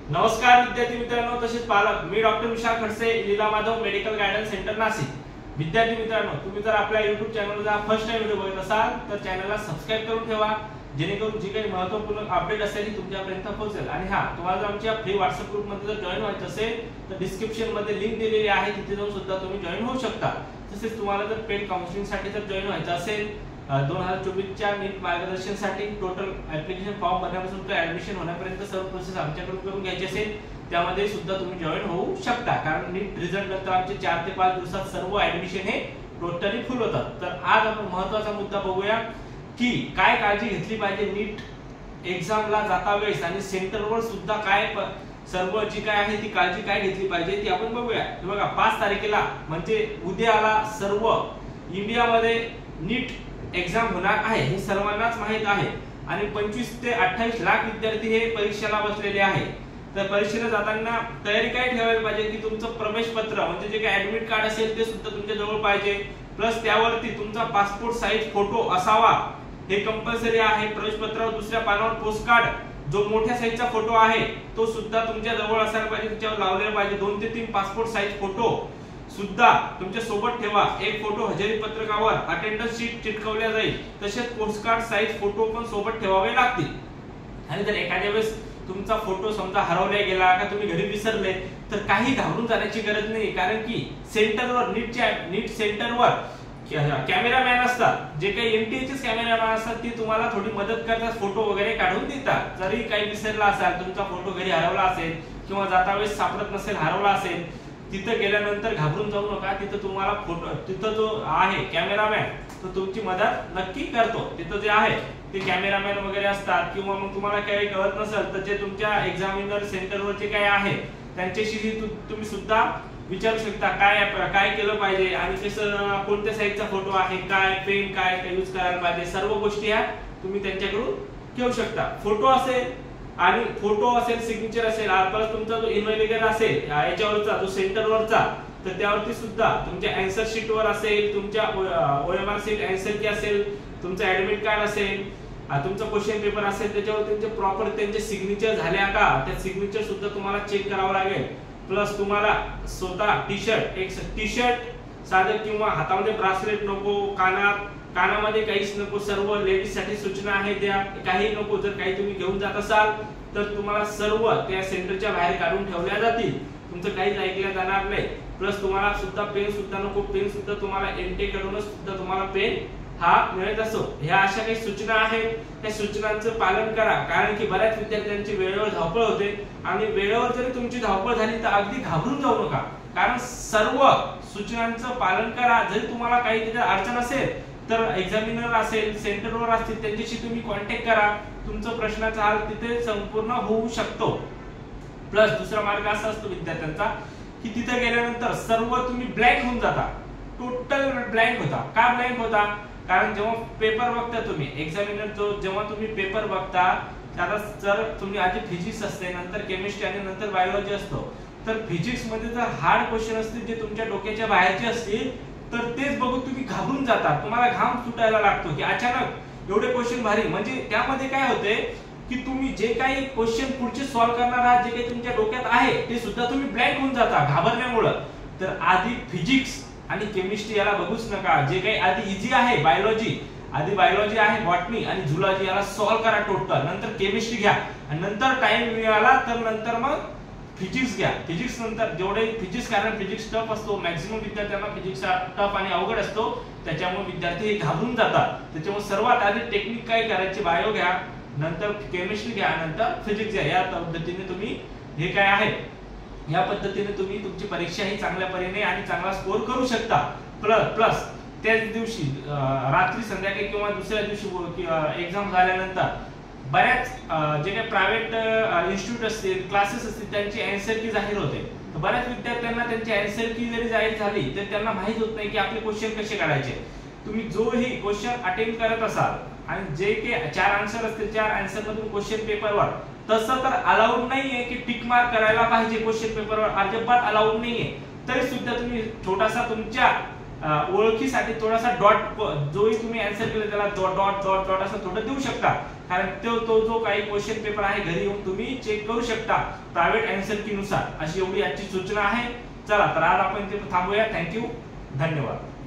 नमस्कार विद्यार्थी मित्रांनो तसेच पालक, मी doctor Vishal Khadse, Leela Madhav medical guidance centre Nashik. विद्यार्थी मित्रांनो, तुम्ही जर आपल्या YouTube चॅनलला फर्स्ट टाइम व्हिडिओ बघत असाल तर चॅनलला सबस्क्राइब करून ठेवा, जेणेकरून जी काही महत्त्वपूर्ण अपडेट असेल ती तुमच्यापर्यंत पोहोचेल। आणि हां, तुम्हाला जर आमच्या फ्री WhatsApp ग्रुप मध्ये जर जॉइन व्हायचं असेल तर डिस्क्रिप्शन मध्ये लिंक दिलेली आहे, तिथे जाऊन सुद्धा तुम्ही जॉइन होऊ शकता। तसेच तुम्हाला जर पेड काउन्सिलिंग साठी जर जॉइन व्हायचं असेल 2024 च्या नीट मार्गदर्शनासाठी टोटल ऍप्लिकेशन फॉर्म भरण्यापासून ते ऍडमिशन होण्यापर्यंत सर्व प्रोसेस आमच्याकडून करून घ्यायची असेल, त्यामध्ये सुद्धा तुम्ही जॉइन होऊ शकता। कारण नीट रिझल्ट नंतर आमचे 4 ते 5 दिवसात सर्व ऍडमिशन हे टोटली फुल होतात। तर आज आपण महत्त्वाचा मुद्दा बघूया की काय काळजी घेतली पाहिजे नीट एक्झामला जाता वेळेस आणि सेंटरवर सुद्धा काय सर्व जी काय आहे ती काळजी काय घेतली पाहिजे ती आपण बघूया। बघा 5 तारखेला म्हणजे उद्याला सर्व इंडियामध्ये नीट एग्जाम होणार आहे, हे सर्वांनाच माहित आहे। आणि 25 ते 28 लाख विद्यार्थी हे परीक्षेला बसलेले आहे। तर परीक्षेला जाताना तयारी काय ठेवायला पाहिजे की तुमचं प्रवेश पत्र म्हणजे जे काही ऍडमिट कार्ड असेल ते सुद्धा तुमच्या जवळ पाहिजे, प्लस त्यावरती तुमचा पासपोर्ट साइज फोटो असावा, हे कंपल्सरी आहे। प्रवेश पत्रावर दुसऱ्या पानावर पोस्ट कार्ड जो मोठ्या साइजचा फोटो आहे तो सुद्धा तुमच्या जवळ असायला पाहिजे, त्याच्यावर लावलेला पाहिजे। 2 ते 3 पासपोर्ट साइज फोटो सुद्धा तुमच्या सोबत ठेवा। एक फोटो हजेरी पत्रकावर अटेंडन्स शीट चिटकवल्या जाईल, तसेच पोस्टकार्ड साइज फोटो पण सोबत ठेवावे लागतील। आणि जर एखाद्या वेळेस तुमचा फोटो समजा हरवला गेला का तुम्ही घरी विसरले तर काही घाबरून जाण्याची गरज नाही, कारण की सेंटरवर नीट सेंटरवर कॅमेरामॅन असतात, जे काही एमटीएचचे कॅमेरामॅन असतात ते तुम्हाला थोडी मदत करतात, फोटो वगैरे काढून देतात। जरी काही विसरला असाल, तुमचा फोटो घरी हरवला असेल किंवा जाता वेळेस सापडत नसेल, हरवला असेल, तिथे गेल्यानंतर घाबरून जाऊ नका। तिथे तुम्हाला फोटो तिथे जो आहे कॅमेरामॅन तो तुमची मदत नक्की करतो। तिथे जे आहे ते कॅमेरामॅन वगैरे असतात, किंवा मग तुम्हाला काही कळत नसेल तर जे तुमच्या एक्झामिनर सेंटरवर जे काय आहे त्यांच्याशी तुम्ही सुद्धा विचारू शकता काय केलं पाहिजे आणि कसं कोणत्या साइजचा फोटो आहे, काय पेन काय यूज करायला पाहिजे, सर्व गोष्टी ह्या तुम्ही त्यांच्याकडून घेऊ शकता। फोटो असेल सिग्नेचर असेल, प्लस तुमचा जो इन्व्हेलिगर असेल याच्यावरचा जो सेंटरवरचा तर त्यावरती सुद्धा तुमच्या आन्सर शीट वर असेल, तुमच्या ओएमआर शीट आन्सर की असेल, तुमचं ऍडमिट कार्ड असेल, तुमचा क्वेश्चन पेपर असेल, त्याच्यावर त्यांचे प्रॉपर त्यांचे सिग्नेचर झाल्या का त्या सिग्नेचर सुद्धा तुम्हाला चेक करावं लागेल। प्लस तुम्हाला स्वतः टी शर्ट साधे किंवा हातामध्ये ब्रासलेट नको, कानामध्ये काहीच नको, सर्व लेडीज साठी सूचना आहे त्या काही नको। जर काही तुम्ही घेऊन जात असाल तर तुम्हाला सर्व त्या सेंटरच्या बाहेर काढून ठेवल्या जातील, तुमचं काहीच ऐकलं जाणार नाही। प्लस तुम्हाला सुद्धा पेन सुद्धा नको, पेन सुद्धा तुम्हाला एनटे कडूनच सुद्धा तुम्हाला पेन हा मिळत असो। ह्या अशा काही सूचना आहेत, त्या सूचनांचं पालन करा, कारण की बऱ्याच विद्यार्थ्यांची वेळेवर धावपळ होते आणि वेळेवर जरी तुमची धावपळ झाली तर अगदी घाबरून जाऊ नका, कारण सर्व सूचनांचं पालन करा। जरी तुम्हाला काही त्याच्यात अडचण असेल तर एक्झामिनर असेल, सेंटरवर असतील, त्यांच्याशी तुम्ही कॉन्टॅक्ट करा, तुमचं प्रश्नाचा हल तिथे संपूर्ण होऊ शकतो। प्लस दुसरा मार्ग असा असतो विद्यार्थ्यांचा की तिथे गेल्यानंतर सर्व तुम्ही ब्लँक होऊन जाता, टोटल ब्लँक होता। का ब्लँक होता? कारण जेव्हा पेपर बघता तुम्ही एक्झामिनर जेव्हा तुम्ही पेपर बघता त्याला जर तुम्ही आधी फिजिक्स असते, नंतर केमिस्ट्री आणि नंतर बायोलॉजी असतो, तर फिजिक्स मध्ये जर हार्ड क्वेश्चन असतील जे तुमच्या डोक्याच्या बाहेरचे असतील तर तेच बघून तुम्ही घाबरून जाता, तुम्हाला घाम सुटायला लागतो की अचानक एवढे क्वेश्चन भारी। म्हणजे त्यामध्ये काय होते की तुम्ही जे काही क्वेश्चन पुढचे सॉल्व्ह करणार आहात, जे काही तुमच्या डोक्यात आहे ते सुद्धा तुम्ही ब्लँक होऊन जाता घाबरल्यामुळे। तर आधी फिजिक्स आणि केमिस्ट्री याला बघूच नका, जे काही आधी इझी आहे बायोलॉजी आहे, बॉटनी आणि झुलॉजी याला सॉल्व्ह करा टोटल, नंतर केमिस्ट्री घ्या आणि नंतर टाइम मिळाला तर नंतर मग फिजिक्स घ्या। फिजिक्स नंतर जेवढे फिजिक्स, कारण फिजिक्स टफ असतो, मॅक्सिमम विद्यार्थ्यांना फिजिक्स टफ आणि अवघड असतो, त्याच्यामुळे विद्यार्थी घाबरून जातात। त्याच्यामुळे सर्वात आधी टेक्निक काय करायची, बायो घ्या, नंतर केमिस्ट्री घ्या, नंतर फिजिक्स घ्या। या पद्धतीने तुम्ही हे काय आहे या पद्धतीने तुम्ही तुमची परीक्षा ही चांगल्या परीने आणि चांगला स्कोर करू शकता। प्लस त्याच दिवशी रात्री संध्याकाळी किंवा दुसऱ्या दिवशी एक्झाम झाल्यानंतर बऱ्याच जे काही प्रायव्हेट इन्स्टिट्यूट असतील, क्लासेस असतील, त्यांची आन्सर की जाहीर होते। तर बऱ्याच विद्यार्थ्यांना त्यांची आन्सर की जरी जाहीर झाली तर त्यांना माहित होत नाही की आपले क्वेश्चन कसे काढायचे। तुम्ही जोही क्वेश्चन अटेम्प्ट करत असाल आणि जे काही 4 आन्सर असतील, 4 आन्सर मधून क्वेश्चन पेपरवर तसं तर अलाउड नाहीये की टिक मार्क करायला पाहिजे, क्वेश्चन पेपरवर अजिबात अलाउड नाहीये, तरी सुद्धा तुम्ही छोटासा तुमच्या ओळखीसाठी थोडासा डॉट, जोही तुम्ही आन्सर केलं त्याला डॉट असं थोडं देऊ शकता, कारण तो जो काही क्वेश्चन पेपर आहे घरी येऊन तुम्ही चेक करू शकता प्रायव्हेट आन्सर की नुसार, अशी एवढी आजची सूचना आहे. चला तर आज आपण इथे थांबूया. थँक्यू, धन्यवाद.